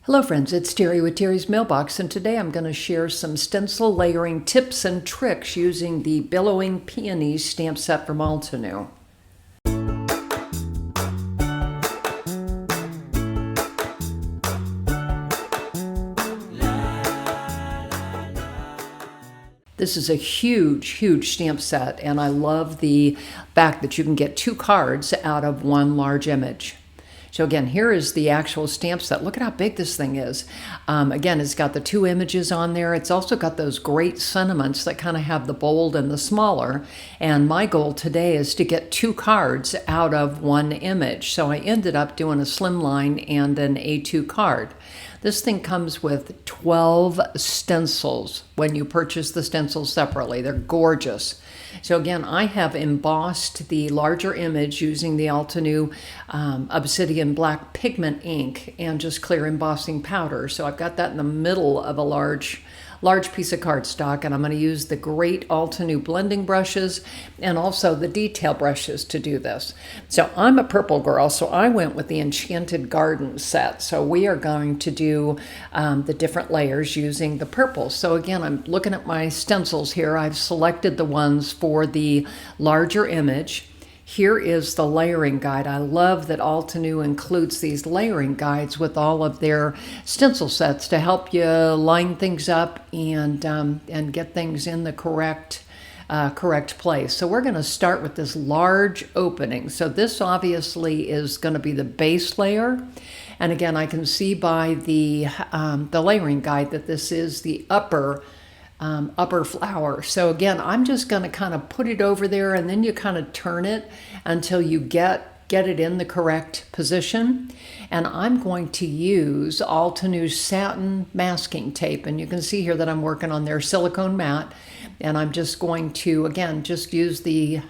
Hello friends, it's Terry with Terry's Mailbox, and today I'm going to share some stencil layering tips and tricks using the Billowing Peony stamp set from Altenew. This is a huge stamp set, and I love the fact that you can get 2 cards out of one large image. So again, here is the actual stamp set. Look at how big this thing is. Again, it's got the 2 images on there. It's also got those great sentiments that kind of have the bold and the smaller. And my goal today is to get 2 cards out of one image. So I ended up doing a slimline and an A2 card. This thing comes with 12 stencils when you purchase the stencils separately. They're gorgeous. So again, I have embossed the larger image using the Altenew Obsidian Black Pigment ink and just clear embossing powder. So I've got that in the middle of a large piece of cardstock, and I'm going to use the great Altenew blending brushes and also the detail brushes to do this. So I'm a purple girl, so I went with the Enchanted Garden set. So we are going to do the different layers using the purple. So again, I'm looking at my stencils here. I've selected the ones for the larger image. Here is the layering guide. I love that Altenew includes these layering guides with all of their stencil sets to help you line things up and get things in the correct place. So we're going to start with this large opening. So this obviously is going to be the base layer. And again, I can see by the layering guide that this is the upper flower. So again, I'm just going to kind of put it over there, and then you kind of turn it until you get it in the correct position. And I'm going to use Altenew's satin masking tape, and you can see here that I'm working on their silicone mat, and I'm just going to again just use the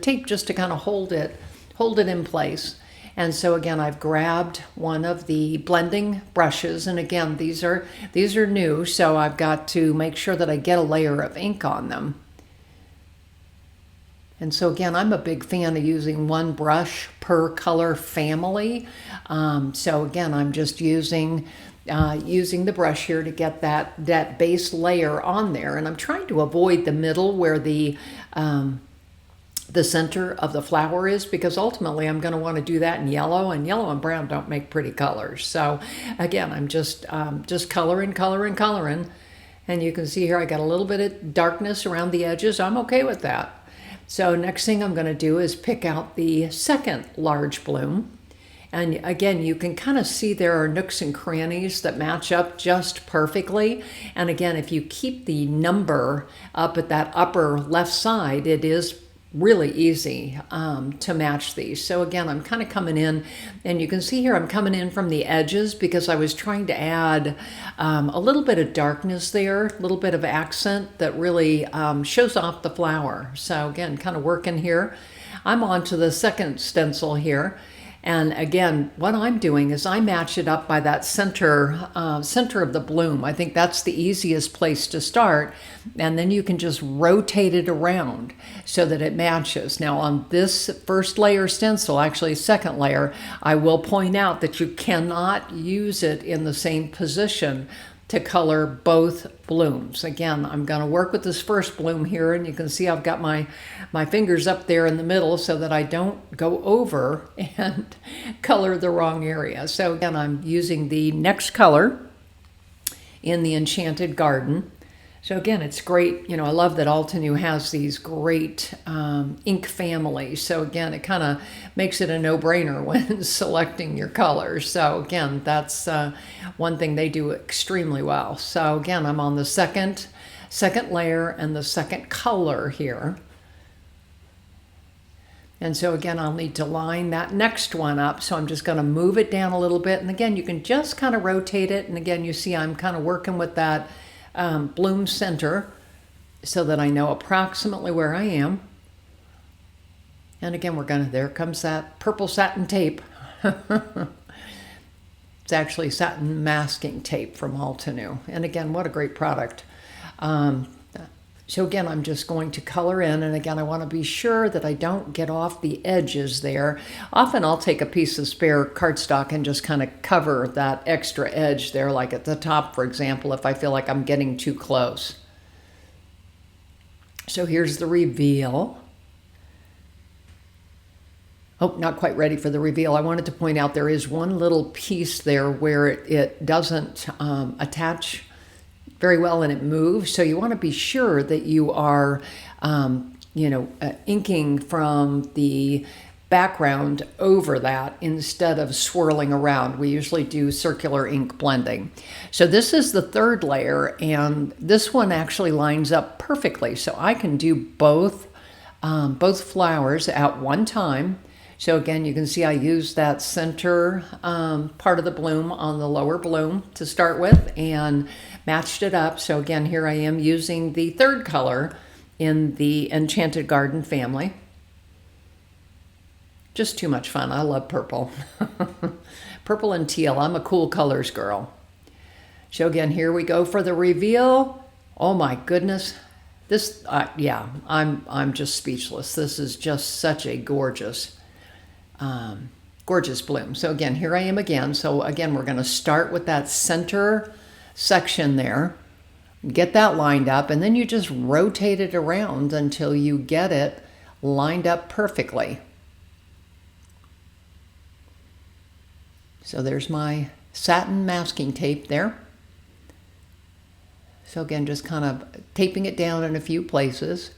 tape just to kind of hold it in place. And so again, I've grabbed one of the blending brushes, and again, these are new, so I've got to make sure that I get a layer of ink on them. And so again, I'm a big fan of using one brush per color family. So again, I'm just using the brush here to get that base layer on there, and I'm trying to avoid the middle where the center of the flower is, because ultimately I'm going to want to do that in yellow, and yellow and brown don't make pretty colors. So again, I'm just coloring, and you can see here I got a little bit of darkness around the edges. I'm okay with that. So next thing I'm going to do is pick out the second large bloom. And again, you can kind of see there are nooks and crannies that match up just perfectly. And again, if you keep the number up at that upper left side, it is really easy to match these. So again, I'm kind of coming in, and you can see here I'm coming in from the edges because I was trying to add a little bit of darkness there, a little bit of accent that really shows off the flower. So again, kind of working here. I'm on to the second stencil here. And again, what I'm doing is I match it up by that center of the bloom. I think that's the easiest place to start. And then you can just rotate it around so that it matches. Now on this first layer stencil, actually second layer, I will point out that you cannot use it in the same position to color both blooms. Again, I'm going to work with this first bloom here, and you can see I've got my fingers up there in the middle so that I don't go over and color the wrong area. So again, I'm using the next color in the Enchanted Garden. So again, it's great. I love that Altenew has these great ink families. So again, it kind of makes it a no-brainer when selecting your colors. So again, that's one thing they do extremely well. So again, I'm on the second layer and the second color here. And so again, I'll need to line that next one up. So I'm just going to move it down a little bit. And again, you can just kind of rotate it. And again, you see I'm kind of working with that bloom center so that I know approximately where I am. And again, there comes that purple satin tape. It's actually satin masking tape from Altenew. And again, what a great product. So again, I'm just going to color in, and again, I want to be sure that I don't get off the edges there. Often I'll take a piece of spare cardstock and just kind of cover that extra edge there, like at the top, for example, if I feel like I'm getting too close. So here's the reveal. Oh, not quite ready for the reveal. I wanted to point out there is one little piece there where it doesn't attach very well and it moves. So you want to be sure that you are, inking from the background over that instead of swirling around. We usually do circular ink blending. So this is the third layer, and this one actually lines up perfectly. So I can do both flowers at one time. So again, you can see I used that center part of the bloom on the lower bloom to start with and matched it up. So again, here I am using the third color in the Enchanted Garden family. Just too much fun. I love purple. Purple and teal. I'm a cool colors girl. So again, here we go for the reveal. Oh my goodness. This, I'm just speechless. This is just such a gorgeous bloom. So again, here I am again. So again, we're going to start with that center section there, get that lined up, and then you just rotate it around until you get it lined up perfectly. So there's my satin masking tape there. So again, just kind of taping it down in a few places.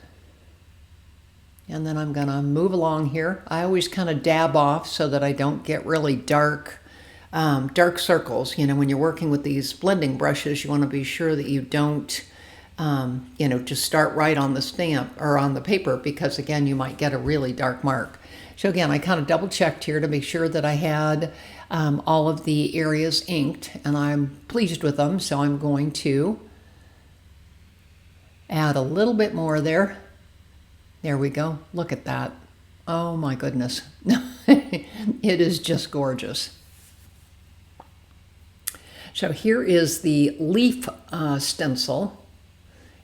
And then I'm gonna move along here. I always kind of dab off so that I don't get really dark circles. You know, when you're working with these blending brushes, you want to be sure that you don't, just start right on the stamp or on the paper, because again, you might get a really dark mark. So again, I kind of double checked here to make sure that I had all of the areas inked, and I'm pleased with them. So I'm going to add a little bit more there. There we go. Look at that. Oh my goodness. It is just gorgeous. So here is the leaf stencil.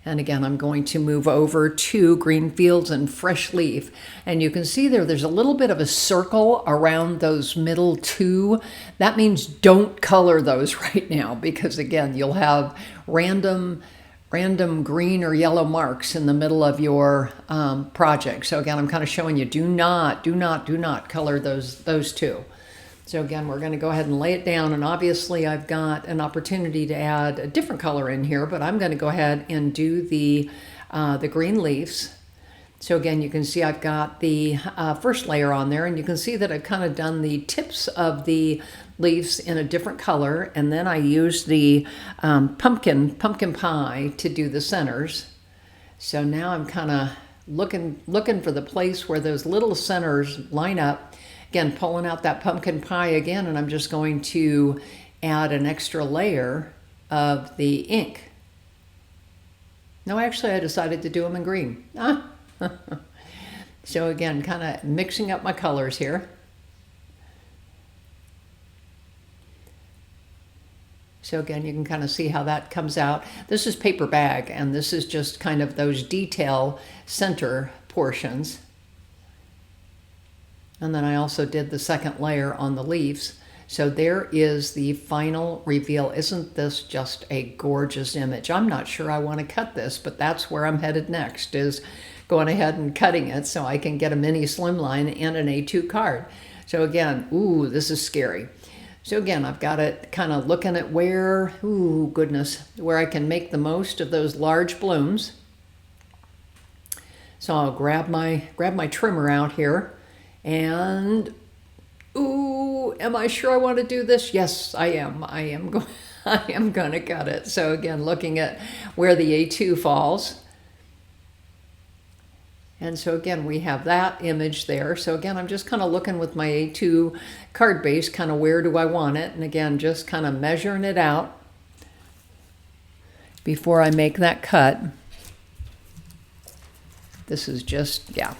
And again, I'm going to move over to Green Fields and Fresh Leaf. And you can see there's a little bit of a circle around those middle two. That means don't color those right now, because again, you'll have random green or yellow marks in the middle of your project. So again, I'm kind of showing you, do not color those two. So again, we're going to go ahead and lay it down, and obviously I've got an opportunity to add a different color in here, but I'm going to go ahead and do the green leaves. So again, you can see I've got the first layer on there, and you can see that I've kind of done the tips of the leaves in a different color, and then I used the pumpkin pie to do the centers. So now I'm kind of looking for the place where those little centers line up. Again, pulling out that pumpkin pie again, and I'm just going to add an extra layer of the ink. No, actually, I decided to do them in green. So again, kind of mixing up my colors here. So again, you can kind of see how that comes out. This is paper bag, and this is just kind of those detail center portions. And then I also did the second layer on the leaves. So there is the final reveal. Isn't this just a gorgeous image? I'm not sure I want to cut this, but that's where I'm headed next, is going ahead and cutting it so I can get a mini slimline and an A2 card. So again, ooh, this is scary. So again, I've got it kind of looking at where, ooh, goodness, where I can make the most of those large blooms. So I'll grab my trimmer out here. And, ooh, am I sure I want to do this? Yes, I am. I am going to cut it. So again, looking at where the A2 falls. And so again, we have that image there. So again, I'm just kind of looking with my A2 card base, kind of where do I want it? And again, just kind of measuring it out before I make that cut. This is just, yeah.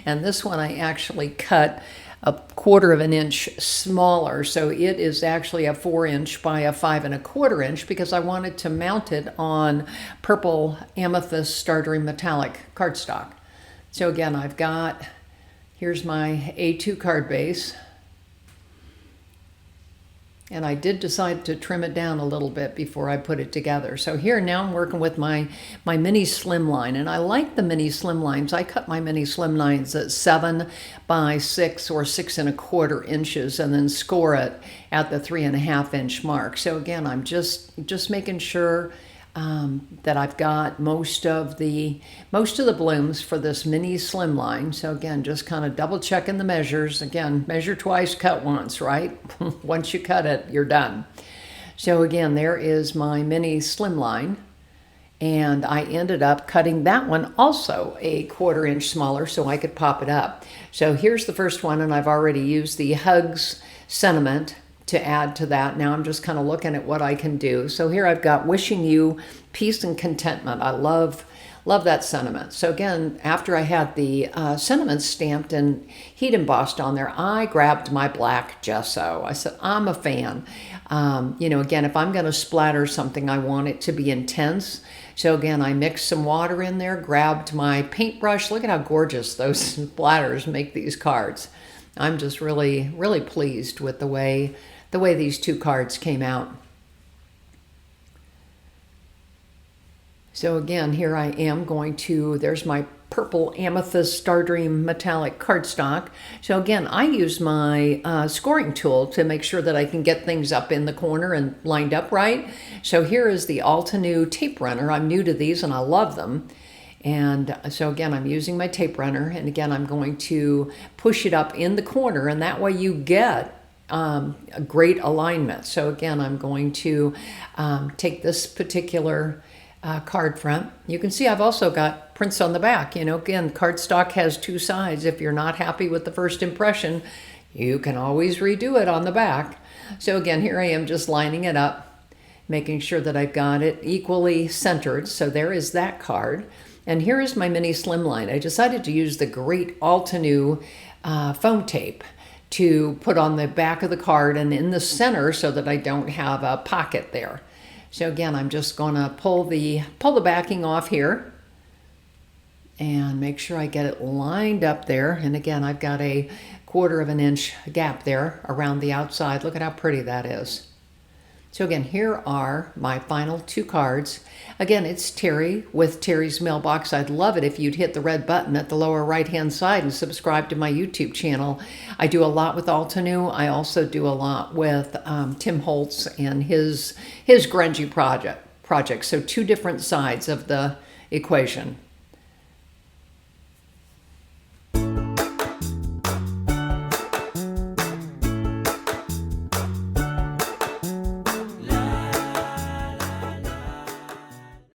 And this one I actually cut a 1/4 of an inch smaller. So it is actually a 4" by a 5¼ inch because I wanted to mount it on purple amethyst startering metallic cardstock. So again, here's my A2 card base. And I did decide to trim it down a little bit before I put it together. So here now I'm working with my mini slimline, and I like the mini slimlines. I cut my mini slimlines at 7 by 6 or 6¼ inches, and then score it at the 3½ inch mark. So again, I'm just making sure that I've got most of the blooms for this mini slimline. So again, just kind of double checking the measures. Again, measure twice, cut once, right? Once you cut it, you're done. So again, there is my mini slimline. And I ended up cutting that one also a 1/4 inch smaller so I could pop it up. So here's the first one, and I've already used the Hugs sentiment to add to that. Now I'm just kind of looking at what I can do. So here I've got wishing you peace and contentment. I love that sentiment. So again, after I had the sentiments stamped and heat embossed on there, I grabbed my black gesso. I said, I'm a fan. Again, if I'm going to splatter something, I want it to be intense. So again, I mixed some water in there, grabbed my paintbrush. Look at how gorgeous those splatters make these cards. I'm just really, really pleased with the way these 2 cards came out. So again, here I am there's my purple amethyst Stardream metallic cardstock. So again, I use my scoring tool to make sure that I can get things up in the corner and lined up right. So here is the Altenew tape runner. I'm new to these and I love them. And so again, I'm using my tape runner, and again, I'm going to push it up in the corner, and that way you get a great alignment. So again, I'm going to take this particular card front. You can see I've also got prints on the back. Again, cardstock has 2 sides. If you're not happy with the first impression, you can always redo it on the back. So again, here I am just lining it up, making sure that I've got it equally centered. So there is that card. And here is my mini slimline. I decided to use the great Altenew foam tape to put on the back of the card and in the center so that I don't have a pocket there. So again, I'm just going to pull the backing off here and make sure I get it lined up there. And again, I've got a 1/4 inch gap there around the outside. Look at how pretty that is. So again, here are my final 2 cards. Again, it's Terry with Terry's Mailbox. I'd love it if you'd hit the red button at the lower right-hand side and subscribe to my YouTube channel. I do a lot with Altenew. I also do a lot with Tim Holtz and his grungy project. So 2 different sides of the equation.